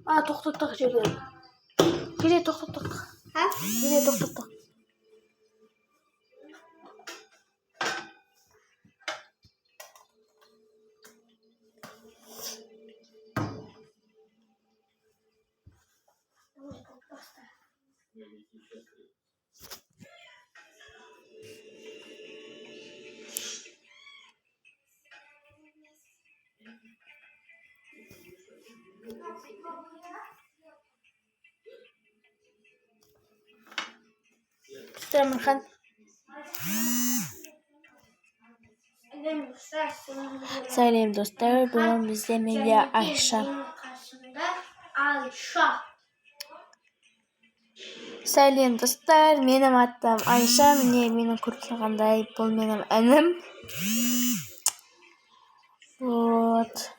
To'xtatdik jo'ra. Jo'ra to'xtatdik. Ha? Jo'ra to'xtatdik. Amirxon. Saylayım dostlar. Bugün bizde Melya Ayşe. Saylayım dostlar. Benim adım Ayşe. Benim kurtulğanday. Bu benim annem. Вот.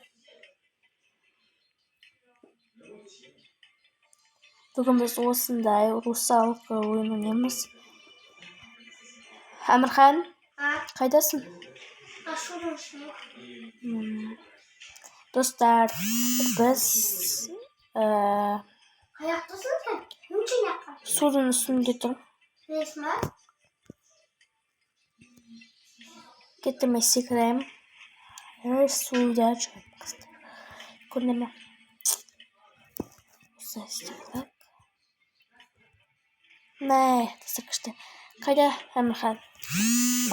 Bugün biz osınday Russalka oyun oynayamiz. Amirxon, qaydasın? Dostlar, biz Qayerdasan sen? Niçin yaqin? suvun üstünde tur. Resmen. Getirmeye sekireyim. Suvda çıkıp kızdım. Ko'rnimi. Seslilik. Ne? Sıkıştı. Qayda Amirxon?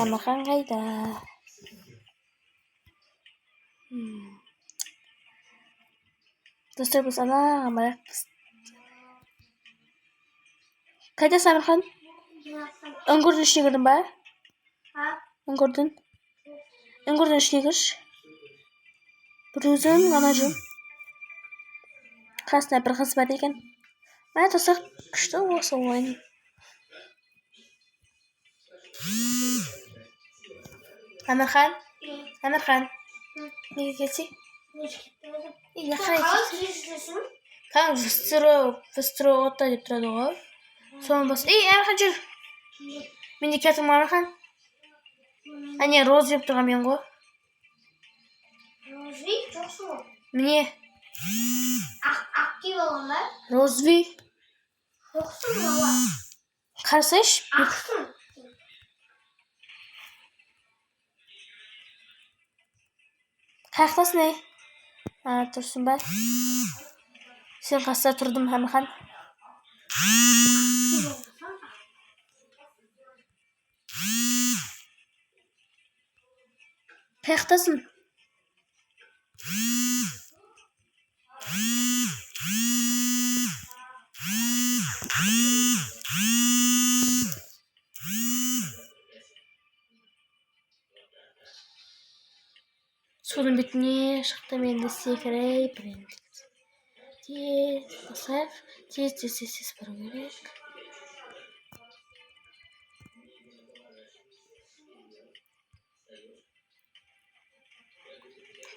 Amirxon qayda? Dostlar biz ana Qaydasın Amirxon? Öngürdün ishga kirding ba? Ha? Öngürdün ishga kirish. Bir o'zim, anajim. Qasna bir qiz bor ekan. Mana to'siq kuchli o'sa o'yin. Amirxon? Amirxon. Nega kelsak? Kan vistro o'ta deb turadi u. So'ng bas. Amirxon jur. Menga katim Amirxon. Ana roz deb turgan-ku. Rozvi jo'qsu. Mine Akki bo'laman. Rozvi. Jo'qsu bo'la. Qarasash, Aqsin. qayerdasan ey? Tursunba. Sen qayerda turdim Amirxon? Qayerdasan? Suvning betini chiqdim endi sekiray birinchi. Tez borib kerak.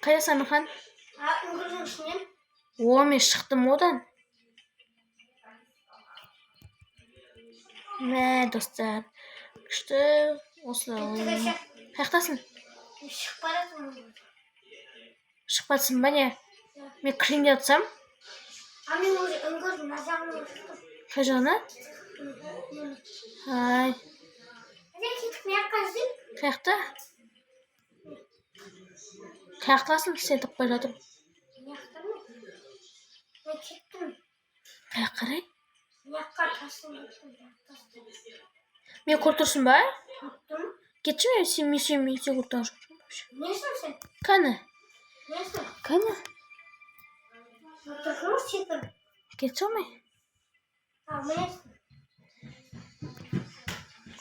Qaydasan Amirxon? O'ngirishim. Men chiqdim odan. Ne do'stlar? Kuchli o'slar. Qayerdasan? Chiqmasin bana. Men kiring yotsam. Amin o'zi o'ngir nazarni Qajona? Hay. Qayerda? Qayerdasan sen deb qo'yladim. Qayoqqa? Men ko'rtursin ba? Ketchmi sen ko'rtur. Neyse sen? Qani? Neyse? Qani? Oturmuş çıkın. Ketchmi? Neyse?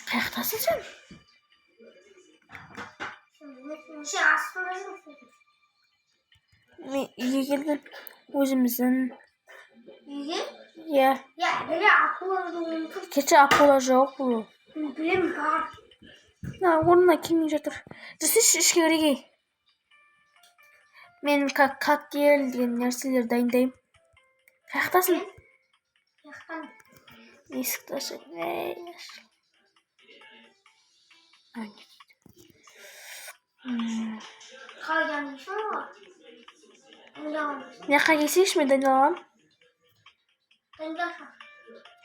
Qayerdasan sen? Şey aslında Men uyga keldim. O'zimizdan. uyga? Ya. Ya, böyle akıllı. Kecha Apollo yo'q bu. Bilim var. O'rnidan kelmay yotir. Siz ishga kirgay. Men kokteyl degan narsalar dayondayman. Qayerdasan? Yaqin. Eshikda Qolgan shu. Yoqqa kelishmi Danilam? Дайындалшы.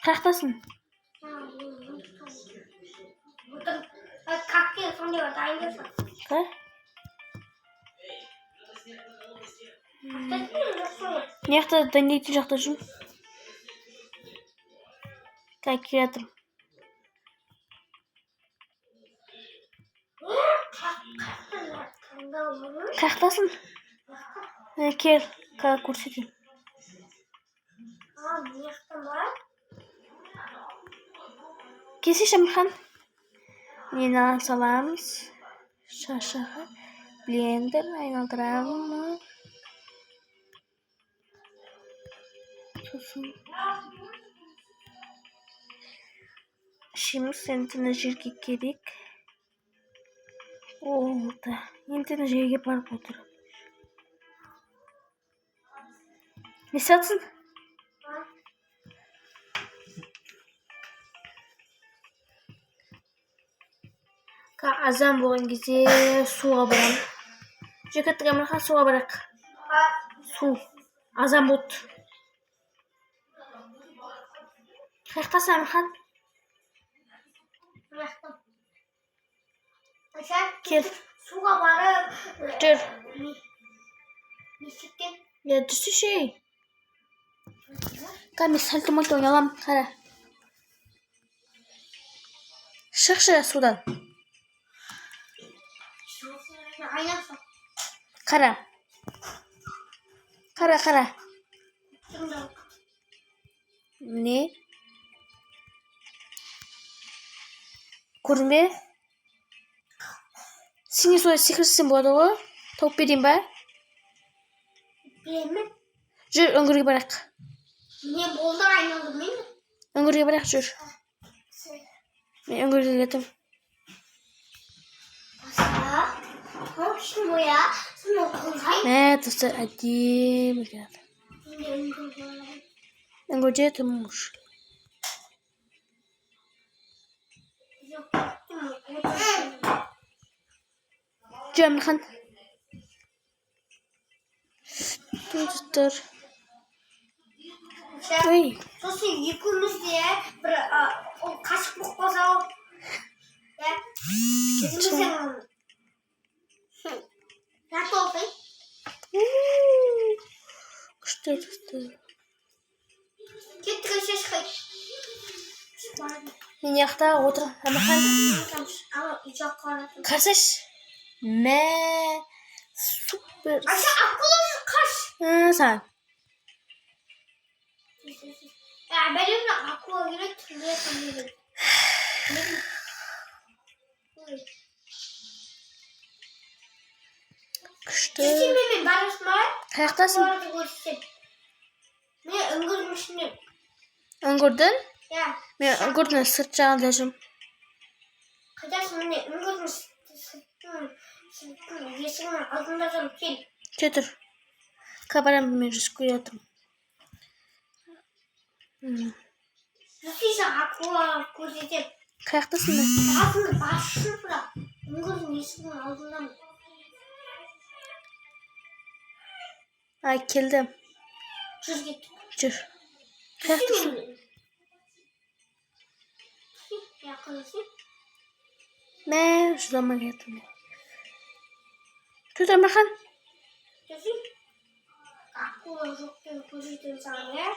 Қаяқтасың? Отыр. Какке сондай бар, дайындалшы. Қай? Не жақта дайындайтын жақта жүрмін. Қай келе жатырмын. Қаяқтасың? Кел, көрсетейін. Келсейші Әмірхан. Нені саламыз. Шашаға. Блендер айналдырамыз. Сосын. Шиміз ентіні жерге керек. Олды. Ентіні жерге барып отыр. Не сатсың? Азан болған кезде суға барам. Жекеттік Әмірхан суға барақ. Су. Азан болды. Қаяқтасың Әмірхан? Кел. Суға барып. Жүр. Несіктен? Түсіші. Мен сәлті-мөлті ойналам. Қара. Шықшы судан. Айнақшы. Қара. Қара. Не? Көрдің бе? Сені солай секірсен болады ғой? Тауып берейін ба? Беремін. Жүр, үңгірге барақ. Не болды айналды мен? Үңгірге барақ жүр. Мен үңгірге кетім. Аса? Қошын боя? Сыны қылғай? Достар, әдемі келеді. Үңгірде тым мұш. Жүр, Әмірхан. Достар. Ой. Сосын екеуміз де бір қашық болып қалса ол. Кетімізден Нәті олғай? Күшті достар. Кеттігі шешқай. Мен яқта отыр, Әмірхан. Қарсаш. Супер. Аша ақылы қаш. Саған. Бәлемді ақылы керек түрлі түрлі. Күшті. Мен барысың ба? Қаяқтасың? Мен үңгірдің ішінде. Үңгірдің? Ja. Мен үңгірдің сырт жағында жүрмін. Қайдасың міне үңгірдің есігінің алдында жүріп кел. Кетір. Қабарам мен жүзіп көре отырмын. Жүзейсің ақылы көрсетем. Қаяқтасың да? Басыңды басшы бірақ. Үңгірдің есігінің алдында. Келдім. Жүр кет. Жүр. Қаяқтасың? Яқынсың? Мен жылама кеттім. Түр Әмірхан. Жүзей. Ақылы жоқтен көрсетем саған, е?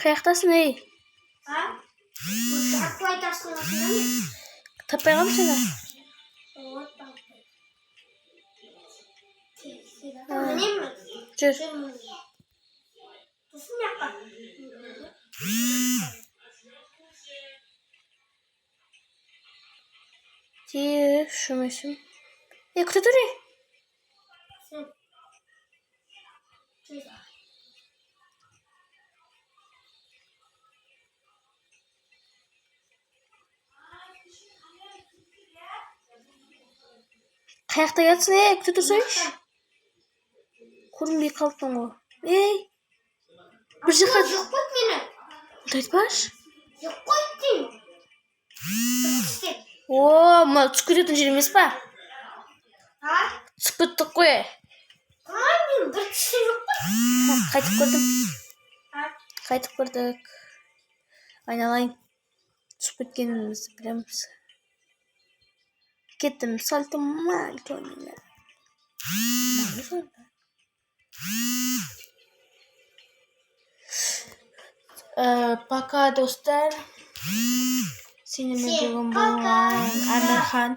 Қаяқтасың, ей? Ақылы айтасың осында ме? Таппай қалым сені? Мінемін? Жүр. Түсін яққа? Тиіп, шөмесім. Күті тұр, ей? Қаяқта жатсың, ей? Күті тұрсайшы? Көрінбей қалыптың ғой. Ей? Бір жаққа... Жоқ қойт мені. Айтпаш? Жоқ қойт деймін. Ма түсіп кететін жер емес па? Түсіп кеттік қой. Қоймай мен бір кісі жоқ қой. Қайтып көрдім. Qaytib kirdik. Aynalang. Tushib ketganimizni bilamiz. Ketdim salto-malto o'ynayman. Пока do'stlar. Seni Всем menga пока. bo'lgan Amirxon.